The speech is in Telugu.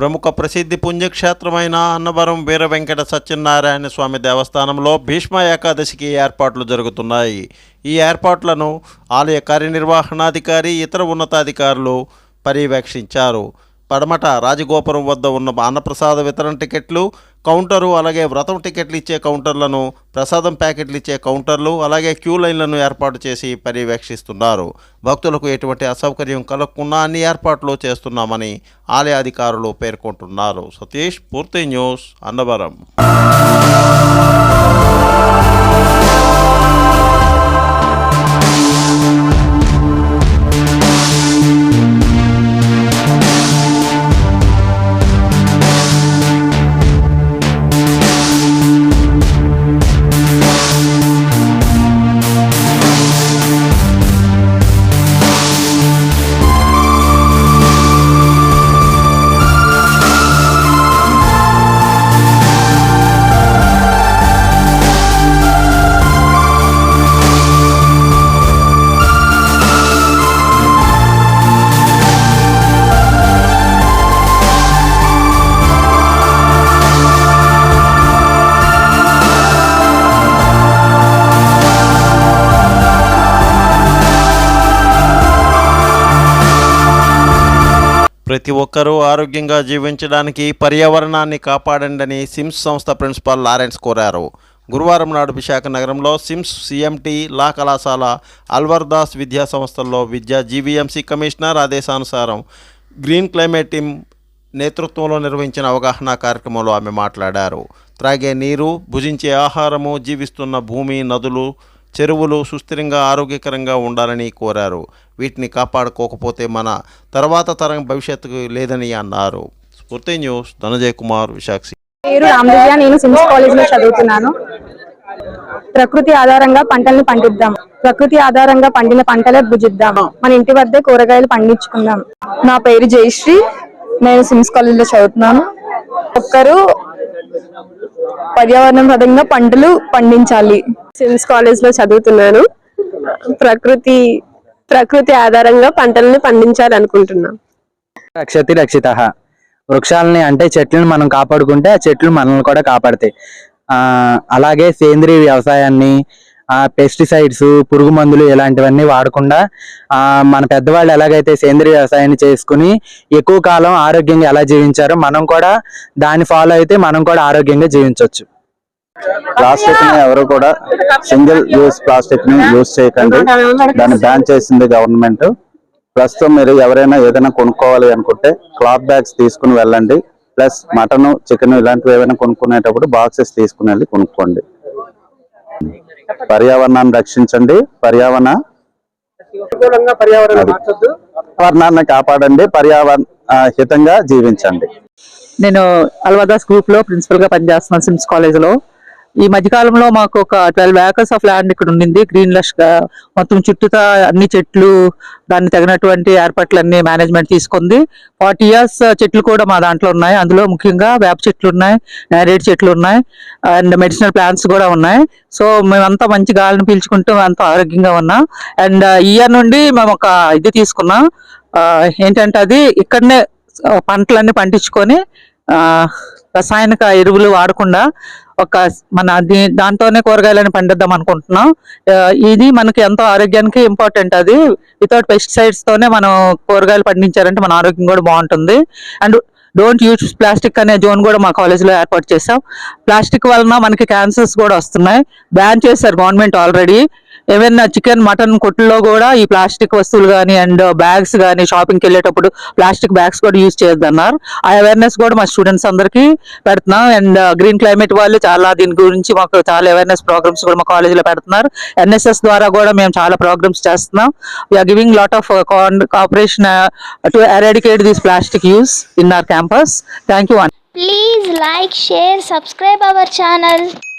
ప్రముఖ ప్రసిద్ధి పుణ్యక్షేత్రమైన అన్నవరం వీర వెంకట సత్యనారాయణ స్వామి దేవస్థానంలో భీష్మ ఏకాదశికి ఏర్పాట్లు జరుగుతున్నాయి. ఈ ఏర్పాట్లను ఆలయ కార్యనిర్వహణాధికారి ఇతర ఉన్నతాధికారులు పర్యవేక్షించారు. పడమట రాజగోపురం వద్ద ఉన్న అన్నప్రసాద వితరణ టికెట్లు కౌంటరు, అలాగే వ్రతం టికెట్లు ఇచ్చే కౌంటర్లను, ప్రసాదం ప్యాకెట్లు ఇచ్చే కౌంటర్లు, అలాగే క్యూ లైన్లను ఏర్పాటు చేసి పర్యవేక్షిస్తున్నారు. భక్తులకు ఎటువంటి అసౌకర్యం కలగకుండా అన్ని ఏర్పాట్లు చేస్తున్నామని ఆలయ అధికారులు పేర్కొంటున్నారు. సతీష్, పూర్తి న్యూస్, అన్నవరం. ప్రతి ఒక్కరూ ఆరోగ్యంగా జీవించడానికి పర్యావరణాన్ని కాపాడండి సిమ్స్ సంస్థ ప్రిన్సిపాల్ లారెన్స్ కోరారు. గురువారం నాడు విశాఖ నగరంలో సిమ్స్, సిఎంటి, లా కళాశాల, అల్వర్దాస్ విద్యా సంస్థల్లో విద్యా జీవీఎంసీ కమిషనర్ ఆదేశానుసారం గ్రీన్ క్లైమేట్ టీమ్ నేతృత్వంలో నిర్వహించిన అవగాహన కార్యక్రమంలో ఆమె మాట్లాడారు. త్రాగే నీరు, భుజించే ఆహారము, జీవిస్తున్న భూమి, నదులు, చెరువులు సుస్థిరంగా ఆరోగ్యకరంగా ఉండాలని కోరారు. వీటిని కాపాడుకోకపోతే మన తర్వాత తరం భవిష్యత్తుకు లేదని అన్నారు. స్ఫూర్తి న్యూస్, ధనంజయ్ కుమార్, విశాఖ. పేరు రామదివ్య, నేను సిమ్స్ కాలేజ్ లో చదువుతున్నాను. ప్రకృతి ఆధారంగా పంటల్ని పండిద్దాం, ప్రకృతి ఆధారంగా పండిన పంటలే భుజిద్దాం, మన ఇంటి వద్దే కూరగాయలు పండించుకుందాం. నా పేరు జయశ్రీ, నేను సిమ్స్ కాలేజ్ లో చదువుతున్నాను. ఒక్కరు పర్యావరణ పరంగా పంటలు పండించాలి. సిమ్స్ కాలేజ్ లో చదువుతున్నాను. ప్రకృతి ఆధారంగా పంటలను పండించాలనుకుంటున్నాం. రక్షతి రక్షితః. వృక్షాలని అంటే చెట్లను మనం కాపాడుకుంటే ఆ చెట్లు మనల్ని కూడా కాపాడతాయి. అలాగే సేంద్రీయ వ్యవసాయాన్ని, పెస్టిసైడ్స్, పురుగు మందులు ఇలాంటివన్నీ వాడకుండా మన పెద్దవాళ్ళు ఎలాగైతే సేంద్రీయ వ్యవసాయాన్ని చేసుకుని ఎక్కువ కాలం ఆరోగ్యంగా ఎలా జీవించారో మనం కూడా దాన్ని ఫాలో అయితే మనం కూడా ఆరోగ్యంగా జీవించవచ్చు. ప్లాస్టిక్ ని ఎవరు కూడా సింగిల్ యూజ్ ప్లాస్టిక్ ని యూజ్ చేయకండి. దాన్ని బ్యాన్ చేసింది గవర్నమెంట్. ప్రస్తుతం మీరు ఎవరైనా ఏదైనా కొనుక్కోవాలి అనుకుంటే క్లాత్ బ్యాగ్స్ తీసుకుని వెళ్ళండి. ప్లస్ మటన్, చికెన్ ఇలాంటివి ఏమైనా కొనుక్కునేటప్పుడు బాక్సెస్ తీసుకుని వెళ్ళి కొనుక్కోండి. పర్యావరణాన్ని రక్షించండి, పర్యావరణాన్ని కాపాడండి, పర్యావరణ హితంగా జీవించండి. నేను అల్వర్దాస్ గ్రూప్ లో ప్రిన్సిపల్ గా పనిచేస్తున్నాను సిమ్స్ కాలేజ్ లో. ఈ మధ్యకాలంలో మాకు ఒక 12 acres ఆఫ్ ల్యాండ్ ఇక్కడ ఉండింది. గ్రీన్ లష్ గా మొత్తం చుట్టూతా అన్ని చెట్లు, దాన్ని తగినటువంటి ఏర్పాట్లన్నీ మేనేజ్మెంట్ తీసుకుంది. 40 years చెట్లు కూడా మా దాంట్లో ఉన్నాయి. అందులో ముఖ్యంగా వేప చెట్లు ఉన్నాయి, నేరేడు చెట్లు ఉన్నాయి, అండ్ మెడిసినల్ ప్లాంట్స్ కూడా ఉన్నాయి. సో మేమంతా మంచి గాలిని పీల్చుకుంటూ అంతా ఆరోగ్యంగా ఉన్నాం. అండ్ ఈ ఇయర్ నుండి మేము ఒక ఇది తీసుకున్నాం. ఏంటంటే అది ఇక్కడనే పంటలన్నీ పండించుకొని రసాయనిక ఎరువులు వాడకుండా ఒక మన దాంతోనే కూరగాయలని పండిద్దాం అనుకుంటున్నాం. ఇది మనకి ఎంతో ఆరోగ్యానికి ఇంపార్టెంట్. అది వితౌట్ పెస్టిసైడ్స్ తోనే మనం కూరగాయలు పండించారంటే మన ఆరోగ్యం కూడా బాగుంటుంది. అండ్ డోంట్ యూజ్ ప్లాస్టిక్ అనే జోన్ కూడా మా కాలేజీలో ఏర్పాటు చేసాం. ప్లాస్టిక్ వలన మనకి క్యాన్సర్స్ కూడా వస్తున్నాయి. బ్యాన్ చేశారు గవర్నమెంట్ ఆల్రెడీ. ఏమైనా చికెన్, మటన్ కొట్టుల్లో కూడా ఈ ప్లాస్టిక్ వస్తువులు కానీ అండ్ బ్యాగ్స్ కానీ షాపింగ్కి వెళ్ళేటప్పుడు ప్లాస్టిక్ బ్యాగ్స్ కూడా యూజ్ చేయొద్దన్నారు. ఆ అవేర్నెస్ కూడా మా స్టూడెంట్స్ అందరికీ పెడుతున్నాం. అండ్ గ్రీన్ క్లైమేట్ వాళ్ళు చాలా దీని గురించి మాకు చాలా అవేర్నెస్ ప్రోగ్రామ్స్ కూడా మా కాలేజీలో పెడుతున్నారు. ఎన్ఎస్ఎస్ ద్వారా కూడా మేము చాలా ప్రోగ్రామ్స్ చేస్తున్నాం. We are giving lot of cooperation to eradicate this plastic use in our campus. Thank you. Please like, share, subscribe our channel.